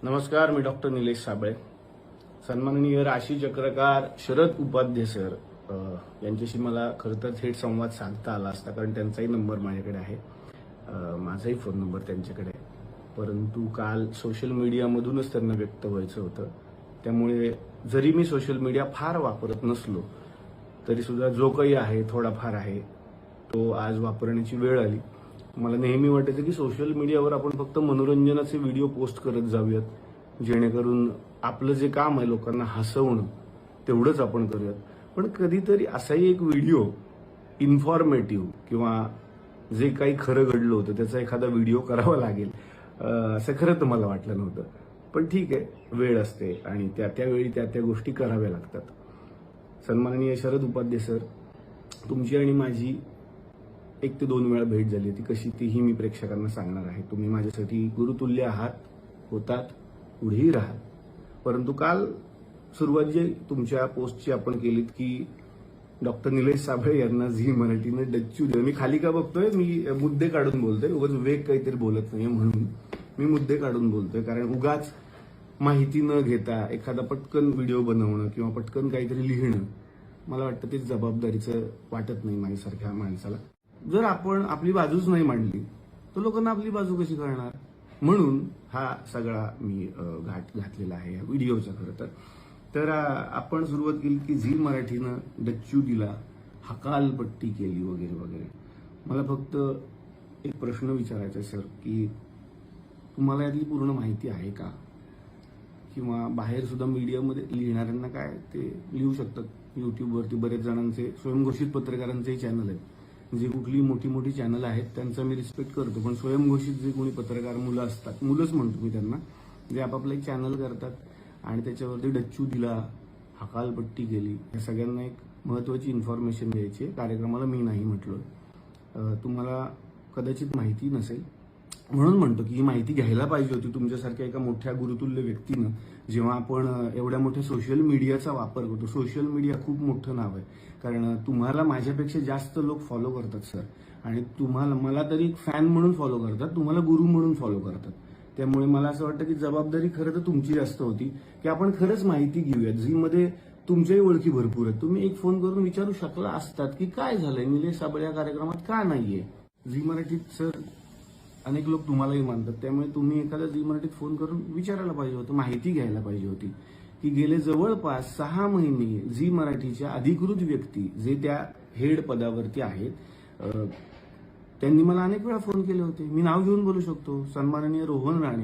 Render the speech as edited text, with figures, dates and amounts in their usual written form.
नमस्कार, मी डॉक्टर निलेश साबळे. सन्माननीय राशी चक्रकार शरद उपाध्ये सर यांच्याशी मला खरं तर थेट संवाद साधता आला असता, कारण त्यांचाही नंबर माझ्याकडे आहे, माझाही फोन नंबर त्यांच्याकडे आहे. परंतु काल सोशल मीडियामधूनच त्यांना व्यक्त व्हायचं होतं. त्यामुळे जरी मी सोशल मीडिया फार वापरत नसलो तरी सुद्धा जो काही आहे थोडाफार आहे तो आज वापरण्याची वेळ आली. मला नेहमी वाटायचं की सोशल मीडियावर आपण फक्त मनोरंजनाचे व्हिडिओ पोस्ट करत जाऊयात, जेणेकरून आपलं जे काम आहे लोकांना हसवणं तेवढंच आपण करूयात. पण कधीतरी असाही एक व्हिडिओ इन्फॉर्मेटिव्ह किंवा जे काही खरं घडलं होतं त्याचा एखादा व्हिडिओ करावा लागेल असं खरं तर मला वाटलं नव्हतं. पण ठीक आहे, वेळ असते आणि त्यावेळी त्या गोष्टी कराव्या लागतात. सन्माननीय शरद उपाध्ये सर, तुमची आणि माझी 1 ते 2 वेळा भेट झाली होती. कशी तीही मी प्रेक्षकांना सांगणार आहे. तुम्ही माझ्यासाठी गुरुतुल्य आहात, होतात, पुढेही राहाल. परंतु काल सुरुवात जी तुमच्या पोस्टची आपण केलीत की डॉक्टर निलेश साबळे यांना झी मराठीनं डच्चू दिलं. मी खाली का बघतोय, मी मुद्दे काढून बोलतोय, उगाच वेग काहीतरी बोलत नाहीये म्हणून मी मुद्दे काढून बोलतोय. कारण उगाच माहिती न घेता एखादा पटकन व्हिडिओ बनवणं किंवा पटकन काहीतरी लिहिणं, मला वाटतं ते जबाबदारीचं वाटत नाही माझ्यासारख्या माणसाला. जर आपण आपली बाजूच नाही मांडली तर लोकांना आपली बाजू कशी कळणार? म्हणून हा सगळा मी घाट घातलेला आहे या व्हिडिओचा. खरं तर आपण सुरुवात केली की झी मराठीनं डच्चू दिला, हकालपट्टी केली वगैरे वगैरे. मला फक्त एक प्रश्न विचारायचा आहे सर, की तुम्हाला यातली पूर्ण माहिती आहे का? किंवा बाहेर सुद्धा मीडियामध्ये लिहिणाऱ्यांना काय ते लिहू शकतात. युट्यूबवरती बरेच जणांचे स्वयंघोषित पत्रकारांचेही चॅनल आहेत. जे कुठली मोठी मोठी चॅनल आहेत त्यांचा मी रिस्पेक्ट करतो, पण स्वयंघोषित जे कोणी पत्रकार मुलं असतात, मुलंच म्हणतो मी त्यांना, जे आपापलं एक चॅनल करतात आणि त्याच्यावरती डच्चू दिला, हकालपट्टी केली, या सगळ्यांना एक महत्वाची इन्फॉर्मेशन द्यायची आहे. कार्यक्रमाला मी नाही म्हटलं. तुम्हाला कदाचित माहिती नसेल म्हणून म्हणतो की ही माहिती घ्यायला पाहिजे होती तुमच्यासारख्या एका मोठ्या गुरुतुल्य व्यक्तीनं. जेव्हा आपण एवढ्या मोठ्या सोशल मीडियाचा वापर करतो, सोशल मीडिया खूप मोठं नाव आहे, कारण तुम्हाला माझ्यापेक्षा जास्त लोक फॉलो करतात सर, आणि तुम्हाला मला तरी फॅन म्हणून फॉलो करतात, तुम्हाला गुरु म्हणून फॉलो करतात. त्यामुळे मला असं वाटतं की जबाबदारी खरं तर तुमची जास्त होती की आपण खरंच माहिती घेऊयात. झीमध्ये तुमच्याही ओळखी भरपूर आहेत. तुम्ही एक फोन करून विचारू शकला असतात की काय झालंय, निलेश साबळे या कार्यक्रमात का नाहीये. झी मराठीत सर अनेक लोक तुम्हालाही मानतात, त्यामुळे तुम्ही एखाद्या झी मराठीत फोन करून विचारायला पाहिजे होतं, माहिती घ्यायला पाहिजे होती की गेले जवळपास 6 महिने झी मराठीच्या अधिकृत व्यक्ती जे त्या हेड पदावरती आहेत त्यांनी मला अनेक वेळा फोन केले होते. मी नाव घेऊन बोलू शकतो, सन्माननीय रोहन राणे.